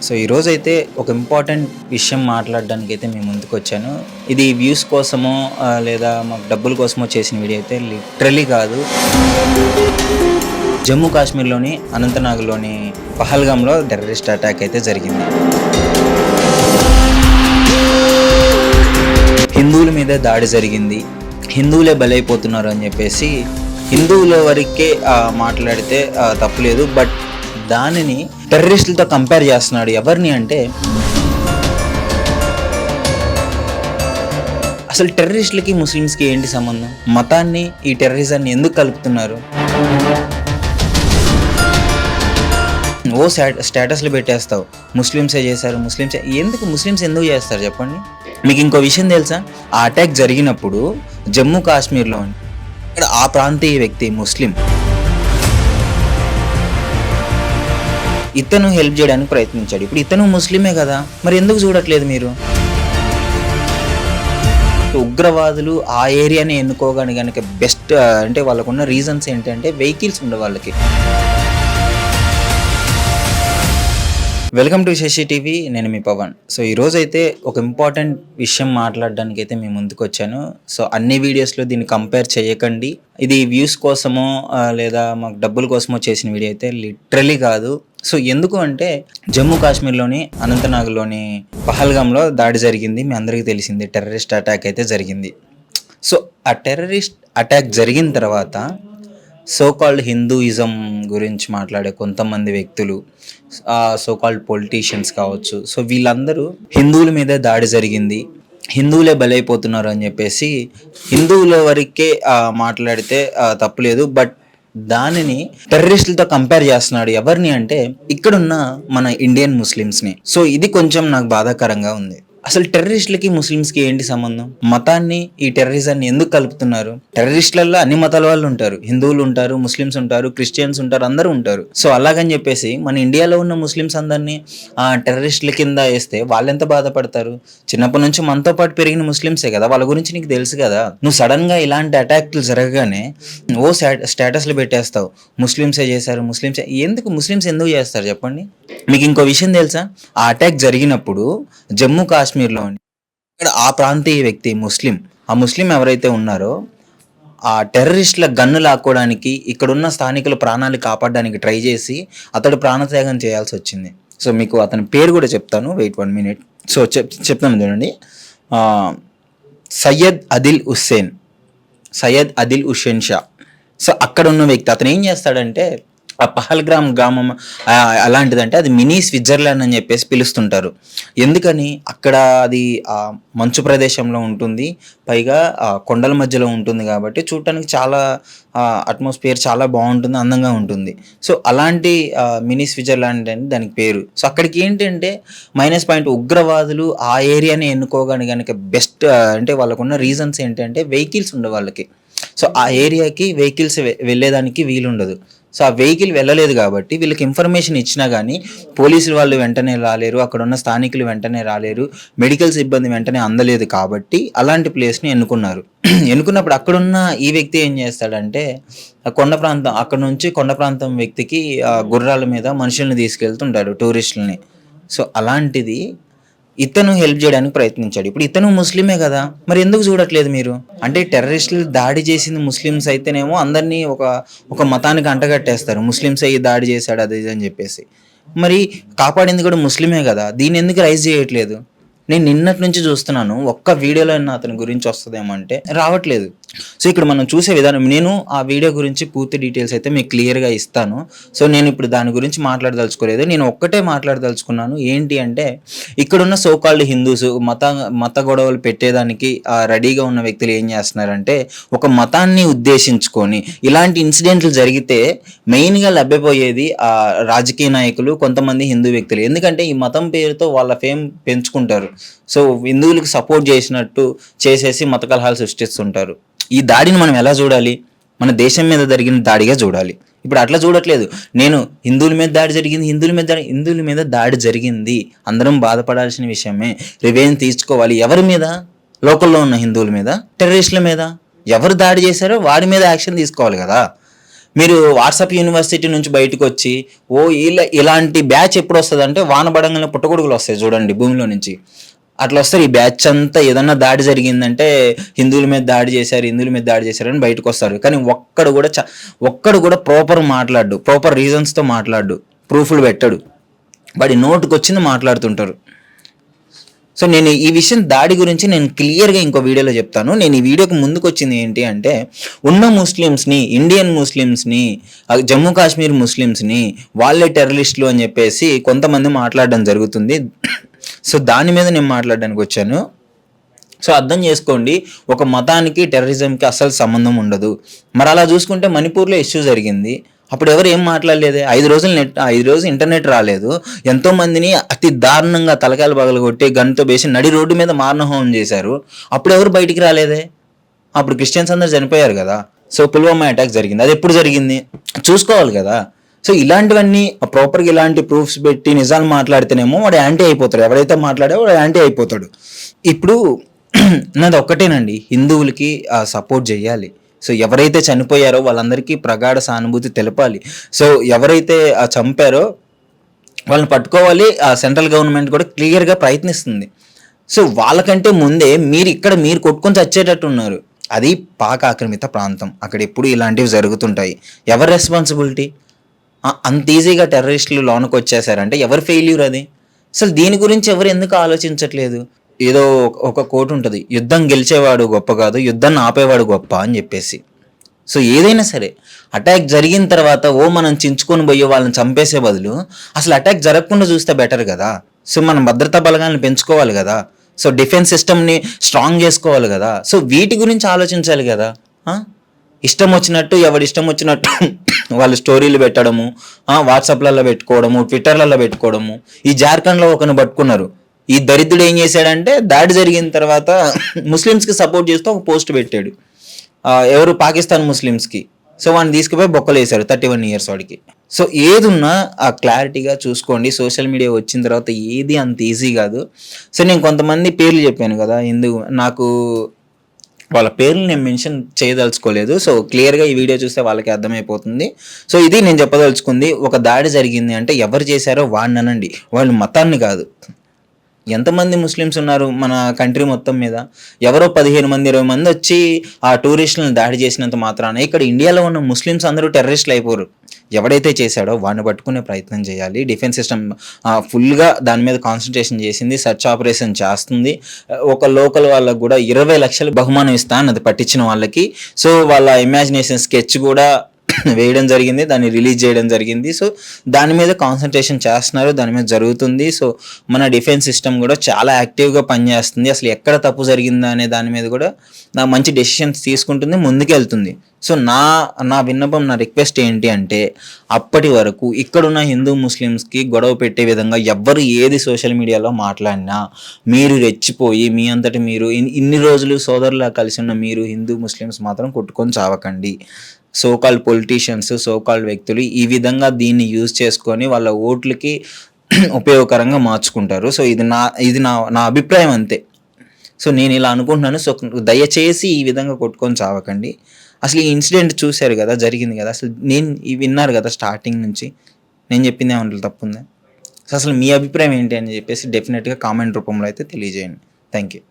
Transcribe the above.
So ఈరోజైతే ఒక important విషయం మాట్లాడడానికైతే మీ ముందుకొచ్చాను. ఇది వ్యూస్ కోసమో లేదా మాకు డబ్బుల కోసమో చేసిన వీడియో అయితే లిటరల్లీ కాదు. జమ్మూ కాశ్మీర్‌లోని అనంతనాగ్‌లోని పహల్గామ్‌లో టెర్రరిస్ట్ అటాక్ అయితే జరిగింది. హిందువుల మీద దాడి జరిగింది. హిందువులే బలైపోతున్నారు అని చెప్పేసి హిందువుల వరకే మాట్లాడితే తప్పులేదు. బట్ దానిని టెర్రరిస్టులతో కంపేర్ చేస్తున్నాడు. ఎవరిని అంటే అసలు టెర్రరిస్టులకి ముస్లిమ్స్కి ఏంటి సంబంధం? మతాన్ని ఈ టెర్రరిజాన్ని ఎందుకు కలుపుతున్నారు? ఓ స్టేటస్లు పెట్టేస్తావు, ముస్లిమ్సే చేశారు, ముస్లిమ్సే. ముస్లిమ్స్ ఎందుకు చేస్తారు చెప్పండి? మీకు ఇంకో విషయం తెలుసా? ఆ అటాక్ జరిగినప్పుడు జమ్మూ కాశ్మీర్లో ఇక్కడ ఆ ప్రాంతీయ వ్యక్తి ముస్లిం, ఇతను హెల్ప్ చేయడానికి ప్రయత్నించాడు. ఇప్పుడు ఇతను ముస్లిమే కదా, మరి ఎందుకు చూడట్లేదు మీరు? ఉగ్రవాదులు ఆ ఏరియాని ఎన్నుకోగానే కనుక బెస్ట్ అంటే వాళ్ళకున్న రీజన్స్ ఏంటంటే వెహికల్స్ ఉండే వాళ్ళకి. వెల్కమ్ టు శశి టీవీ, నేను మీ పవన్. సో ఈరోజైతే ఒక ఇంపార్టెంట్ విషయం మాట్లాడడానికి అయితే మీ ముందుకు వచ్చాను. సో అన్ని వీడియోస్లో దీన్ని కంపేర్ చేయకండి. ఇది వ్యూస్ కోసమో లేదా మాకు డబ్బుల కోసమో చేసిన వీడియో అయితే లిటరలీ కాదు. సో ఎందుకు అంటే జమ్మూ కాశ్మీర్లోని అనంతనాగ్లోని పహల్గామ్లో దాడి జరిగింది. మీ అందరికీ తెలిసింది, టెర్రరిస్ట్ అటాక్ అయితే జరిగింది. సో ఆ టెర్రరిస్ట్ అటాక్ జరిగిన తర్వాత సోకాల్డ్ హిందూయిజం గురించి మాట్లాడే కొంతమంది వ్యక్తులు, సోకాల్డ్ పొలిటీషియన్స్ కావచ్చు, సో వీళ్ళందరూ హిందువుల మీద దాడి జరిగింది, హిందువులే బలైపోతున్నారు అని చెప్పేసి హిందువుల వరకే మాట్లాడితే తప్పులేదు. బట్ దానిని టెర్రరిస్టులతో కంపేర్ చేస్తున్నాడు. ఎవరిని అంటే ఇక్కడున్న మన ఇండియన్ ముస్లిమ్స్ని. సో ఇది కొంచెం నాకు బాధాకరంగా ఉంది. అసలు టెర్రరిస్టులకి ముస్లిమ్స్కి ఏంటి సంబంధం? మతాన్ని ఈ టెర్రరిజాన్ని ఎందుకు కలుపుతున్నారు? టెర్రరిస్టులలో అన్ని మతాల వాళ్ళు ఉంటారు. హిందువులు ఉంటారు, ముస్లిమ్స్ ఉంటారు, క్రిస్టియన్స్ ఉంటారు, అందరూ ఉంటారు. సో అలాగని చెప్పేసి మన ఇండియాలో ఉన్న ముస్లిమ్స్ అందరినీ టెర్రరిస్టుల కింద వేస్తే వాళ్ళు ఎంత బాధపడతారు? చిన్నప్పటి నుంచి మనతో పాటు పెరిగిన ముస్లిమ్సే కదా, వాళ్ళ గురించి నీకు తెలుసు కదా. నువ్వు సడన్గా ఇలాంటి అటాక్లు జరగగానే ఓ స్టేటస్లు పెట్టేస్తావు, ముస్లిమ్సే చేశారు, ముస్లిమ్సే. ముస్లిమ్స్ ఎందుకు చేస్తారు చెప్పండి? మీకు ఇంకో విషయం తెలుసా? ఆ అటాక్ జరిగినప్పుడు జమ్మూ కాశ్మీర్లో ఇక్కడ ఆ ప్రాంతీయ వ్యక్తి ముస్లిం, ఆ ముస్లిం ఎవరైతే ఉన్నారో ఆ టెర్రరిస్టుల గన్ను లాక్కోవడానికి ఇక్కడున్న స్థానికుల ప్రాణాలు కాపాడడానికి ట్రై చేసి అతడు ప్రాణత్యాగం చేయాల్సి వచ్చింది. సో మీకు అతని పేరు కూడా చెప్తాను, వెయిట్ 1 minute. సో చెప్తాను చూడండి. సయ్యద్ అదిల్ హుస్సేన్ షా. సో అక్కడ ఉన్న వ్యక్తి, అతను ఏం చేస్తాడంటే ఆ పహల్గామ్ గ్రామం అలాంటిదంటే అది మినీ స్విట్జర్లాండ్ అని చెప్పేసి పిలుస్తుంటారు. ఎందుకని? అక్కడ అది మంచు ప్రదేశంలో ఉంటుంది, పైగా కొండల మధ్యలో ఉంటుంది కాబట్టి చూడటానికి చాలా అట్మాస్ఫియర్ చాలా బాగుంటుంది, అందంగా ఉంటుంది. సో అలాంటి మినీ స్విట్జర్లాండ్ అని దానికి పేరు. సో అక్కడికి ఏంటంటే -పాయింట్, ఉగ్రవాదులు ఆ ఏరియాని ఎన్నుకోగానే కనుక బెస్ట్ అంటే వాళ్ళకున్న రీజన్స్ ఏంటంటే వెహికల్స్ ఉండే వాళ్ళకి. సో ఆ ఏరియాకి వెహికల్స్ వెళ్ళేదానికి వీలుండదు. సో ఆ వెహికల్ వెళ్ళలేదు కాబట్టి వీళ్ళకి ఇన్ఫర్మేషన్ ఇచ్చినా కానీ పోలీసులు వాళ్ళు వెంటనే రాలేరు, అక్కడ ఉన్న స్థానికులు వెంటనే రాలేరు, మెడికల్ సిబ్బంది వెంటనే అందలేదు కాబట్టి అలాంటి ప్లేస్ని ఎన్నుకున్నారు. ఎన్నుకున్నప్పుడు అక్కడున్న ఈ వ్యక్తి ఏం చేస్తాడంటే అక్కడ నుంచి కొండ ప్రాంతం వ్యక్తికి గుర్రాల మీద మనుషుల్ని తీసుకెళ్తుంటాడు, టూరిస్టులని. సో అలాంటిది ఇతను హెల్ప్ చేయడానికి ప్రయత్నించాడు. ఇప్పుడు ఇతను ముస్లిమే కదా, మరి ఎందుకు చూడట్లేదు మీరు? అంటే టెర్రరిస్టులు దాడి చేసింది ముస్లిమ్స్ అయితేనేమో అందరినీ ఒక మతానికి అంటగట్టేస్తారు, ముస్లిమ్సే ఈ దాడి చేశాడు అది ఇది అని చెప్పేసి. మరి కాపాడింది కూడా ముస్లిమే కదా, దీన్ని ఎందుకు రైజ్ చేయట్లేదు? నేను నిన్నటి నుంచి చూస్తున్నాను, ఒక్క వీడియోలో అతని గురించి వస్తుందేమో అంటే రావట్లేదు. సో ఇక్కడ మనం చూసే విధానం, నేను ఆ వీడియో గురించి పూర్తి డీటెయిల్స్ అయితే మీకు క్లియర్గా ఇస్తాను. సో నేను ఇప్పుడు దాని గురించి మాట్లాడదలుచుకోలేదు, నేను ఒక్కటే మాట్లాడదలుచుకున్నాను. ఏంటి అంటే ఇక్కడున్న సోకాల్డ్ హిందూస్ మత గొడవలు పెట్టేదానికి రెడీగా ఉన్న వ్యక్తులు ఏం చేస్తున్నారంటే ఒక మతాన్ని ఉద్దేశించుకొని ఇలాంటి ఇన్సిడెంట్లు జరిగితే మెయిన్గా లభ్యపోయేది రాజకీయ నాయకులు, కొంతమంది హిందూ వ్యక్తులు. ఎందుకంటే ఈ మతం పేరుతో వాళ్ళ ఫేమ్ పెంచుకుంటారు. సో హిందువులకు సపోర్ట్ చేసినట్టు చేసేసి మత కలహాలు సృష్టిస్తుంటారు. ఈ దాడిని మనం ఎలా చూడాలి? మన దేశం మీద జరిగిన దాడిగా చూడాలి. ఇప్పుడు అట్లా చూడట్లేదు. నేను హిందువుల మీద దాడి జరిగింది, హిందువుల మీద దాడి జరిగింది, అందరం బాధపడాల్సిన విషయమే, రివెంజ్ తీర్చుకోవాలి. ఎవరి మీద? లోకల్లో ఉన్న హిందువుల మీద, టెర్రరిస్టుల మీద. ఎవరు దాడి చేశారో వారి మీద యాక్షన్ తీసుకోవాలి కదా. మీరు వాట్సాప్ యూనివర్సిటీ నుంచి బయటకు వచ్చి ఇలాంటి బ్యాచ్ ఎప్పుడు వస్తుంది అంటే వాన పడంగానే పుట్టగొడుగులు వస్తాయి చూడండి భూమిలో నుంచి, అట్లా వస్తారు. ఈ బ్యాచ్ అంతా ఏదన్నా దాడి జరిగిందంటే హిందువుల మీద దాడి చేశారు అని బయటకు వస్తారు. కానీ ఒక్కడు కూడా ప్రాపర్ రీజన్స్తో మాట్లాడు, ప్రూఫ్లు పెట్టడు, వాడి నోటుకు వచ్చింది మాట్లాడుతుంటారు. సో నేను ఈ విషయం దాడి గురించి నేను క్లియర్గా ఇంకో వీడియోలో చెప్తాను. నేను ఈ వీడియోకి ముందుకు వచ్చింది ఏంటి అంటే, ఉన్న ముస్లిమ్స్ని, ఇండియన్ ముస్లిమ్స్ని, జమ్మూ కాశ్మీర్ ముస్లిమ్స్ని వాళ్ళే టెర్రరిస్టులు అని చెప్పేసి కొంతమంది మాట్లాడడం జరుగుతుంది. సో దాని మీద నేను మాట్లాడడానికి వచ్చాను. సో అర్థం చేసుకోండి, ఒక మతానికి టెర్రరిజంకి అసలు సంబంధం ఉండదు. మరి అలా చూసుకుంటే మణిపూర్లో ఇష్యూ జరిగింది, అప్పుడు ఎవరు ఏం మాట్లాడలేదే. 5 రోజులు ఇంటర్నెట్ రాలేదు. ఎంతో మందిని అతి దారుణంగా తలకాయలు పగలగొట్టి గన్తో వేసి నడి రోడ్డు మీద మారణహోమం చేశారు, అప్పుడు ఎవరు బయటికి రాలేదే. అప్పుడు క్రిస్టియన్స్ అందరు చనిపోయారు కదా. సో పుల్వామా అటాక్ జరిగింది, అది ఎప్పుడు జరిగింది చూసుకోవాలి కదా. సో ఇలాంటివన్నీ ప్రాపర్గా ఇలాంటి ప్రూఫ్స్ పెట్టి నిజాలు మాట్లాడితేనేమో వాడు యాంటీ అయిపోతాడు, ఎవరైతే మాట్లాడాడో వాడు యాంటీ అయిపోతాడు. ఇప్పుడు నాది ఒక్కటేనండి, హిందువులకి సపోర్ట్ చేయాలి. సో ఎవరైతే చనిపోయారో వాళ్ళందరికీ ప్రగాఢ సానుభూతి తెలపాలి. సో ఎవరైతే చంపారో వాళ్ళని పట్టుకోవాలి. సెంట్రల్ గవర్నమెంట్ కూడా క్లియర్గా ప్రయత్నిస్తుంది. సో వాళ్ళకంటే ముందే మీరు కొట్టుకొని చచ్చేటట్టు ఉన్నారు. అది పాక్ ఆక్రమిత ప్రాంతం, అక్కడ ఎప్పుడు ఇలాంటివి జరుగుతుంటాయి. ఎవరి రెస్పాన్సిబిలిటీ? అంత ఈజీగా టెర్రరిస్టులు లోనకు వచ్చేసారంటే ఎవరి ఫెయిల్యూర్ అది? అసలు దీని గురించి ఎవరు ఎందుకు ఆలోచించట్లేదు? ఏదో ఒక కోట్ ఉంటుంది, యుద్ధం గెలిచేవాడు గొప్ప కాదు, యుద్ధాన్ని ఆపేవాడు గొప్ప అని చెప్పేసి. సో ఏదైనా సరే అటాక్ జరిగిన తర్వాత మనం చించుకొని పోయే వాళ్ళని చంపేసే బదులు అసలు అటాక్ జరగకుండా చూస్తే బెటర్ కదా. సో మనం భద్రతా బలగాలను పెంచుకోవాలి కదా. సో డిఫెన్స్ సిస్టమ్ని స్ట్రాంగ్ చేసుకోవాలి కదా. సో వీటి గురించి ఆలోచించాలి కదా. ఇష్టం వచ్చినట్టు వాళ్ళు స్టోరీలు పెట్టడము, వాట్సాప్లలో పెట్టుకోవడము, ట్విట్టర్లలో పెట్టుకోవడము. ఈ జార్ఖండ్లో ఒకరిని పట్టుకున్నారు. ఈ దరిద్రుడు ఏం చేశాడంటే దాడి జరిగిన తర్వాత ముస్లిమ్స్కి సపోర్ట్ చేస్తూ ఒక పోస్ట్ పెట్టాడు, ఎవరు పాకిస్తాన్ ముస్లిమ్స్కి. సో వాడిని తీసుకుపోయి బొక్కలు వేశారు 31 years వాడికి. సో ఏదున్నా క్లారిటీగా చూసుకోండి. సోషల్ మీడియా వచ్చిన తర్వాత ఏది అంత ఈజీ కాదు. సో నేను కొంతమంది పేర్లు చెప్పాను కదా, నాకు వాళ్ళ పేర్లు నేను మెన్షన్ చేయదలుచుకోలేదు. సో క్లియర్గా ఈ వీడియో చూస్తే వాళ్ళకి అర్థమైపోతుంది. సో ఇది నేను చెప్పదలుచుకుంది. ఒక దాడి జరిగింది అంటే ఎవరు చేశారో వాడిని అనండి, వాళ్ళు మతాన్ని కాదు. ఎంతమంది ముస్లిమ్స్ ఉన్నారు మన కంట్రీ మొత్తం మీద? ఎవరో 15 మంది 20 మంది వచ్చి ఆ టూరిస్టులను దాడి చేసినంత మాత్రాన ఇక్కడ ఇండియాలో ఉన్న ముస్లిమ్స్ అందరూ టెర్రరిస్టులు అయిపోరు. ఎవడైతే చేశాడో వాడిని పట్టుకునే ప్రయత్నం చేయాలి. డిఫెన్స్ సిస్టమ్ ఫుల్గా దాని మీద కాన్సన్ట్రేషన్ చేసింది, సర్చ్ ఆపరేషన్ చేస్తుంది. ఒక లోకల్ వాళ్ళకు కూడా 20 లక్షలు బహుమానం ఇస్తాను అది పట్టించిన వాళ్ళకి. సో వాళ్ళ ఇమాజినేషన్ స్కెచ్ కూడా వేయడం జరిగింది, దాన్ని రిలీజ్ చేయడం జరిగింది. సో దాని మీద కాన్సన్ట్రేషన్ చేస్తున్నారు, దాని మీద జరుగుతుంది. సో మన డిఫెన్స్ సిస్టమ్ కూడా చాలా యాక్టివ్గా పనిచేస్తుంది. అసలు ఎక్కడ తప్పు జరిగిందా అనే దాని మీద కూడా మంచి డెసిషన్స్ తీసుకుంటుంది, ముందుకెళ్తుంది. సో నా విన్నపం, నా రిక్వెస్ట్ ఏంటి అంటే, అప్పటి వరకు ఇక్కడున్న హిందూ ముస్లిమ్స్కి గొడవ పెట్టే విధంగా ఎవ్వరు ఏది సోషల్ మీడియాలో మాట్లాడినా మీరు రెచ్చిపోయి మీ అంతటి మీరు ఇన్ని రోజులు సోదరులా కలిసి ఉన్న మీరు హిందూ ముస్లిమ్స్ మాత్రం కొట్టుకొని చావకండి. సోకాల్డ్ పొలిటీషియన్స్, సోకాల్డ్ వ్యక్తులు ఈ విధంగా దీన్ని యూజ్ చేసుకొని వాళ్ళ ఓట్లకి ఉపయోగకరంగా మార్చుకుంటారు. సో ఇది నా అభిప్రాయం అంతే. సో నేను ఇలా అనుకుంటున్నాను. సో దయచేసి ఈ విధంగా కొట్టుకొని చావకండి. అసలు ఈ ఇన్సిడెంట్ చూశారు కదా, జరిగింది కదా, అసలు విన్నారు కదా స్టార్టింగ్ నుంచి. నేను చెప్పింది ఏమంటారు తప్పుందా? సో అసలు మీ అభిప్రాయం ఏంటి అని చెప్పేసి డెఫినెట్గా కామెంట్ రూపంలో అయితే తెలియజేయండి. Thank you.